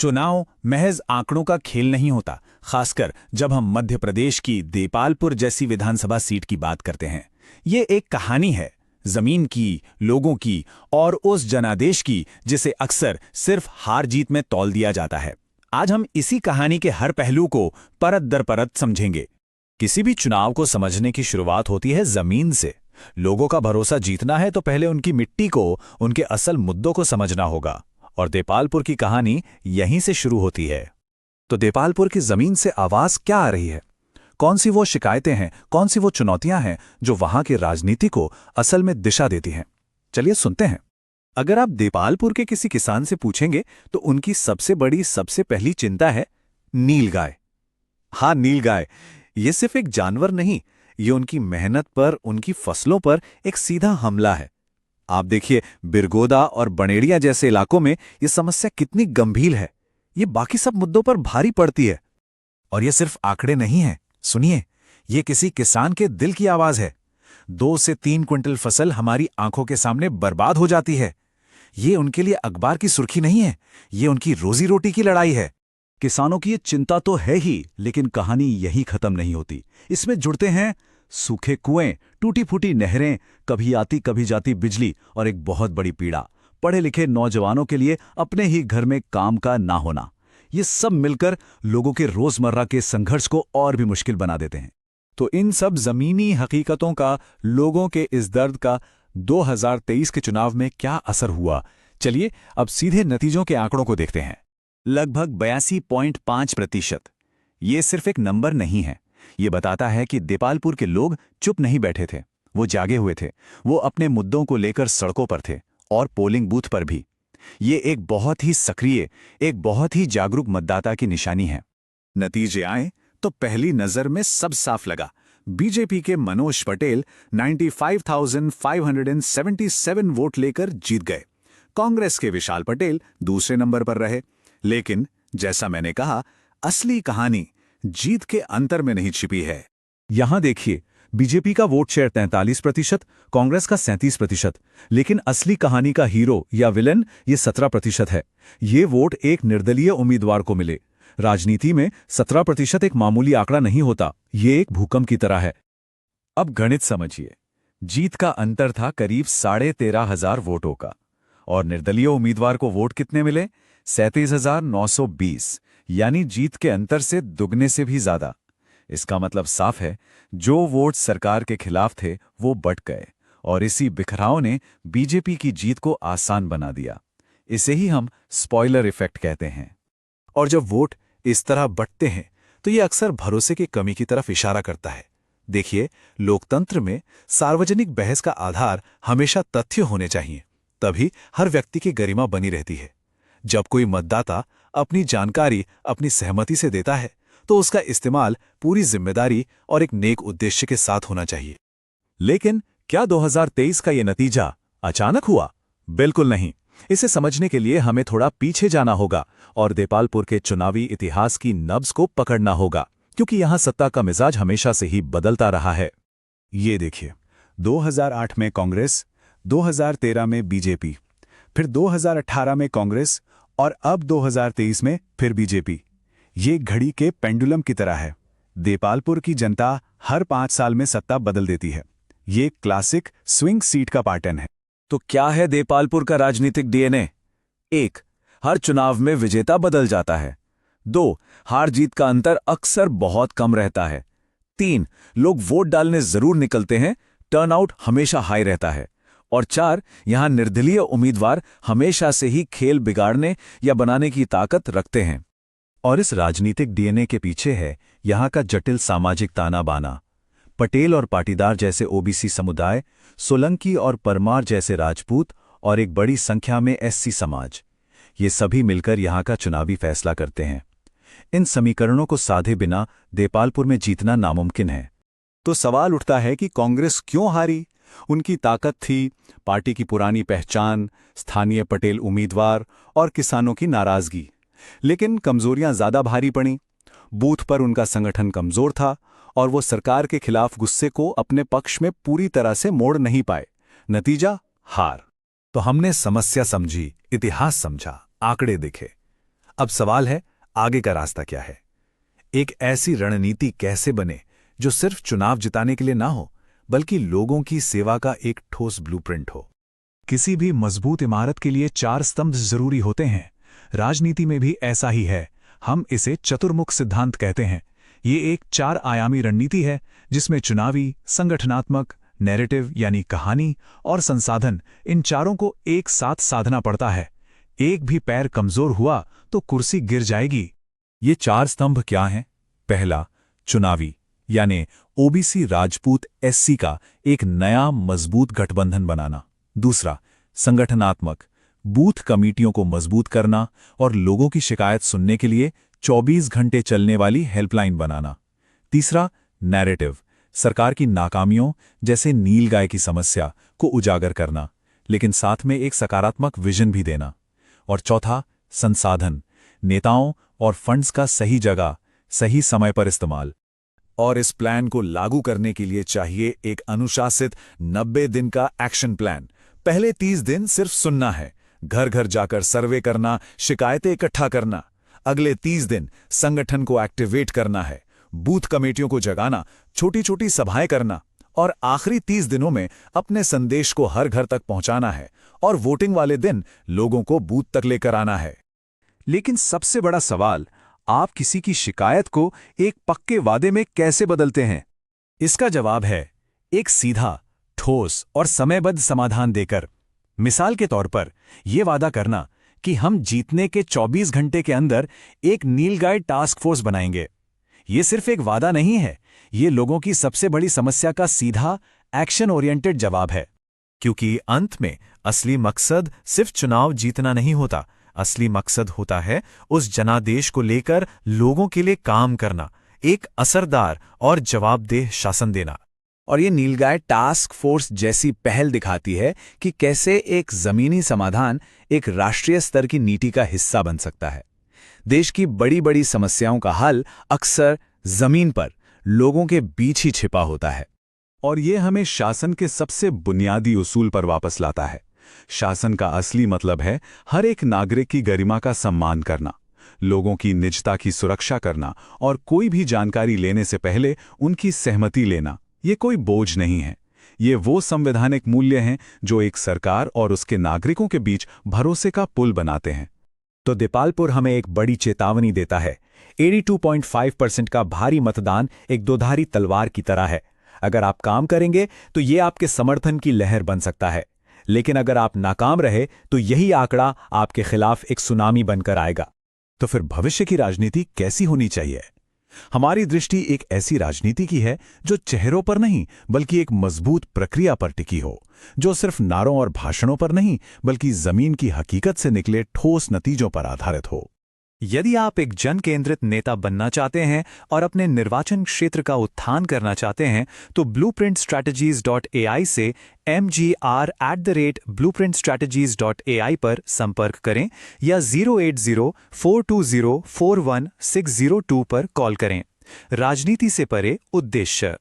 चुनाव महज आंकड़ों का खेल नहीं होता, खासकर जब हम मध्य प्रदेश की देपालपुर जैसी विधानसभा सीट की बात करते हैं। ये एक कहानी है, जमीन की, लोगों की और उस जनादेश की जिसे अक्सर सिर्फ हार जीत में तौल दिया जाता है। आज हम इसी कहानी के हर पहलू को परत दर परत समझेंगे। किसी भी चुनाव को समझने की शुरुआत होती है जमीन से। लोगों का भरोसा जीतना है तो पहले उनकी मिट्टी को, उनके असल मुद्दों को समझना होगा, और देपालपुर की कहानी यहीं से शुरू होती है। तो देपालपुर की जमीन से आवाज क्या आ रही है? कौन सी वो शिकायतें हैं, कौन सी वो चुनौतियां हैं जो वहां की राजनीति को असल में दिशा देती हैं? चलिए सुनते हैं। अगर आप देपालपुर के किसी किसान से पूछेंगे तो उनकी सबसे पहली चिंता है नीलगाय। हाँ, नीलगाय। ये सिर्फ एक जानवर नहीं, ये उनकी मेहनत पर, उनकी फसलों पर एक सीधा हमला है। आप देखिए, बिरगोदा और बनेड़िया जैसे इलाकों में ये समस्या कितनी गंभीर है। ये बाकी सब मुद्दों पर भारी पड़ती है। और ये सिर्फ आंकड़े नहीं हैं, सुनिए, ये किसी किसान के दिल की आवाज है। 2 से 3 क्विंटल फसल हमारी आंखों के सामने बर्बाद हो जाती है। ये उनके लिए अखबार की सुर्खी नहीं है, ये उनकी रोजी रोटी की लड़ाई है। किसानों की ये चिंता तो है ही, लेकिन कहानी यही खत्म नहीं होती। इसमें जुड़ते हैं सूखे कुएं, टूटी फूटी नहरें, कभी आती कभी जाती बिजली और एक बहुत बड़ी पीड़ा, पढ़े लिखे नौजवानों के लिए अपने ही घर में काम का ना होना। ये सब मिलकर लोगों के रोजमर्रा के संघर्ष को और भी मुश्किल बना देते हैं। तो इन सब जमीनी हकीकतों का, लोगों के इस दर्द का 2023 के चुनाव में क्या असर हुआ? चलिए अब सीधे नतीजों के आंकड़ों को देखते हैं। लगभग 82.5%। ये सिर्फ एक नंबर नहीं है, ये बताता है कि देपालपुर के लोग चुप नहीं बैठे थे, वो जागे हुए थे। वो अपने मुद्दों को लेकर सड़कों पर थे और पोलिंग बूथ पर भी। ये एक बहुत ही सक्रिय, एक बहुत ही जागरूक मतदाता की निशानी है। नतीजे आए तो पहली नजर में सब साफ लगा। बीजेपी के मनोज पटेल 95,577 वोट लेकर जीत गए। कांग्रेस के विशाल पटेल दूसरे नंबर पर रहे। लेकिन जैसा मैंने कहा, असली कहानी जीत के अंतर में नहीं छिपी है। यहां देखिए, बीजेपी का वोट शेयर 43%, कांग्रेस का 37%, लेकिन असली कहानी का हीरो या विलन ये 17% है। ये वोट एक निर्दलीय उम्मीदवार को मिले। राजनीति में 17% एक मामूली आंकड़ा नहीं होता, ये एक भूकंप की तरह है। अब गणित समझिए, जीत का अंतर था करीब 13,500 वोटों का, और निर्दलीय उम्मीदवार को वोट कितने मिले? 37,920, यानी जीत के अंतर से दुगने से भी ज्यादा। इसका मतलब साफ है, जो वोट सरकार के खिलाफ थे वो बट गए, और इसी बिखराव ने बीजेपी की जीत को आसान बना दिया। इसे ही हम स्पॉइलर इफेक्ट कहते हैं। और जब वोट इस तरह बंटते हैं तो ये अक्सर भरोसे की कमी की तरफ इशारा करता है। देखिए, लोकतंत्र में सार्वजनिक बहस का आधार हमेशा तथ्य होने चाहिए, तभी हर व्यक्ति की गरिमा बनी रहती है। जब कोई मतदाता अपनी जानकारी अपनी सहमति से देता है तो उसका इस्तेमाल पूरी जिम्मेदारी और एक नेक उद्देश्य के साथ होना चाहिए। लेकिन क्या 2023 का ये नतीजा अचानक हुआ? बिल्कुल नहीं। इसे समझने के लिए हमें थोड़ा पीछे जाना होगा और देपालपुर के चुनावी इतिहास की नब्ज को पकड़ना होगा, क्योंकि यहां सत्ता का मिजाज हमेशा से ही बदलता रहा है। ये देखिए, 2008 में कांग्रेस, 2013 में बीजेपी, फिर 2018 में कांग्रेस और अब 2023 में फिर बीजेपी। ये घड़ी के पेंडुलम की तरह है। देपालपुर की जनता हर 5 साल में सत्ता बदल देती है। ये क्लासिक स्विंग सीट का पैटर्न है। तो क्या है देपालपुर का राजनीतिक डीएनए? 1. हर चुनाव में विजेता बदल जाता है। 2. हार जीत का अंतर अक्सर बहुत कम रहता है। 3. लोग वोट डालने जरूर निकलते हैं, टर्नआउट हमेशा हाई रहता है। और 4. यहां निर्दलीय उम्मीदवार हमेशा से ही खेल बिगाड़ने या बनाने की ताकत रखते हैं। और इस राजनीतिक डीएनए के पीछे है यहां का जटिल सामाजिक ताना बाना। पटेल और पाटीदार जैसे ओबीसी समुदाय, सोलंकी और परमार जैसे राजपूत, और एक बड़ी संख्या में एससी समाज, ये सभी मिलकर यहां का चुनावी फैसला करते हैं। इन समीकरणों को साधे बिना देपालपुर में जीतना नामुमकिन है। तो सवाल उठता है कि कांग्रेस क्यों हारी? उनकी ताकत थी पार्टी की पुरानी पहचान, स्थानीय पटेल उम्मीदवार और किसानों की नाराजगी। लेकिन कमजोरियां ज्यादा भारी पड़ीं। बूथ पर उनका संगठन कमजोर था और वो सरकार के खिलाफ गुस्से को अपने पक्ष में पूरी तरह से मोड़ नहीं पाए। नतीजा, हार। तो हमने समस्या समझी, इतिहास समझा, आंकड़े देखे। अब सवाल है, आगे का रास्ता क्या है? एक ऐसी रणनीति कैसे बने जो सिर्फ चुनाव जिताने के लिए ना हो, बल्कि लोगों की सेवा का एक ठोस ब्लूप्रिंट हो? किसी भी मजबूत इमारत के लिए 4 स्तंभ जरूरी होते हैं। राजनीति में भी ऐसा ही है। हम इसे चतुर्मुख सिद्धांत कहते हैं। ये एक 4 आयामी रणनीति है जिसमें चुनावी, संगठनात्मक, नैरेटिव यानी कहानी और संसाधन, इन चारों को एक साथ साधना पड़ता है। एक भी पैर कमजोर हुआ तो कुर्सी गिर जाएगी। ये 4 स्तंभ क्या हैं? पहला, चुनावी, यानी ओबीसी राजपूत एससी का एक नया मजबूत गठबंधन बनाना। दूसरा, संगठनात्मक, बूथ कमेटियों को मजबूत करना और लोगों की शिकायत सुनने के लिए 24 घंटे चलने वाली हेल्पलाइन बनाना। तीसरा, नैरेटिव, सरकार की नाकामियों जैसे नीलगाय की समस्या को उजागर करना, लेकिन साथ में एक सकारात्मक विजन भी देना। और चौथा, संसाधन, नेताओं और फंड्स का सही जगह, सही समय पर इस्तेमाल। और इस प्लान को लागू करने के लिए चाहिए एक अनुशासित 90 दिन का एक्शन प्लान। पहले 30 दिन सिर्फ सुनना है, घर घर जाकर सर्वे करना, शिकायतें इकट्ठा करना। अगले 30 दिन संगठन को एक्टिवेट करना है, बूथ कमेटियों को जगाना, छोटी छोटी सभाएं करना। और आखिरी 30 दिनों में अपने संदेश को हर घर तक पहुंचाना है और वोटिंग वाले दिन लोगों को बूथ तक लेकर आना है। लेकिन सबसे बड़ा सवाल, आप किसी की शिकायत को एक पक्के वादे में कैसे बदलते हैं? इसका जवाब है, एक सीधा, ठोस और समयबद्ध समाधान देकर। मिसाल के तौर पर यह वादा करना कि हम जीतने के 24 घंटे के अंदर एक नीलगाय टास्क फोर्स बनाएंगे। ये सिर्फ एक वादा नहीं है, ये लोगों की सबसे बड़ी समस्या का सीधा, एक्शन ओरिएंटेड जवाब है। क्योंकि अंत में असली मकसद सिर्फ चुनाव जीतना नहीं होता, असली मकसद होता है उस जनादेश को लेकर लोगों के लिए काम करना, एक असरदार और जवाबदेह शासन देना। और ये नीलगाय टास्क फोर्स जैसी पहल दिखाती है कि कैसे एक जमीनी समाधान एक राष्ट्रीय स्तर की नीति का हिस्सा बन सकता है। देश की बड़ी बड़ी समस्याओं का हल अक्सर जमीन पर, लोगों के बीच ही छिपा होता है। और ये हमें शासन के सबसे बुनियादी उसूल पर वापस लाता है। शासन का असली मतलब है हर एक नागरिक की गरिमा का सम्मान करना, लोगों की निजता की सुरक्षा करना और कोई भी जानकारी लेने से पहले उनकी सहमति लेना। ये कोई बोझ नहीं है, ये वो संवैधानिक मूल्य हैं जो एक सरकार और उसके नागरिकों के बीच भरोसे का पुल बनाते हैं। तो देपालपुर हमें एक बड़ी चेतावनी देता है। 82.5% का भारी मतदान एक दोधारी तलवार की तरह है। अगर आप काम करेंगे तो ये आपके समर्थन की लहर बन सकता है, लेकिन अगर आप नाकाम रहे तो यही आंकड़ा आपके खिलाफ एक सुनामी बनकर आएगा। तो फिर भविष्य की राजनीति कैसी होनी चाहिए? हमारी दृष्टि एक ऐसी राजनीति की है जो चेहरों पर नहीं बल्कि एक मजबूत प्रक्रिया पर टिकी हो, जो सिर्फ नारों और भाषणों पर नहीं बल्कि जमीन की हकीकत से निकले ठोस नतीजों पर आधारित हो। यदि आप एक जन केंद्रित नेता बनना चाहते हैं और अपने निर्वाचन क्षेत्र का उत्थान करना चाहते हैं तो blueprintstrategies.ai से mgr@blueprintstrategies.ai पर संपर्क करें या 08042041602 पर कॉल करें। राजनीति से परे उद्देश्य।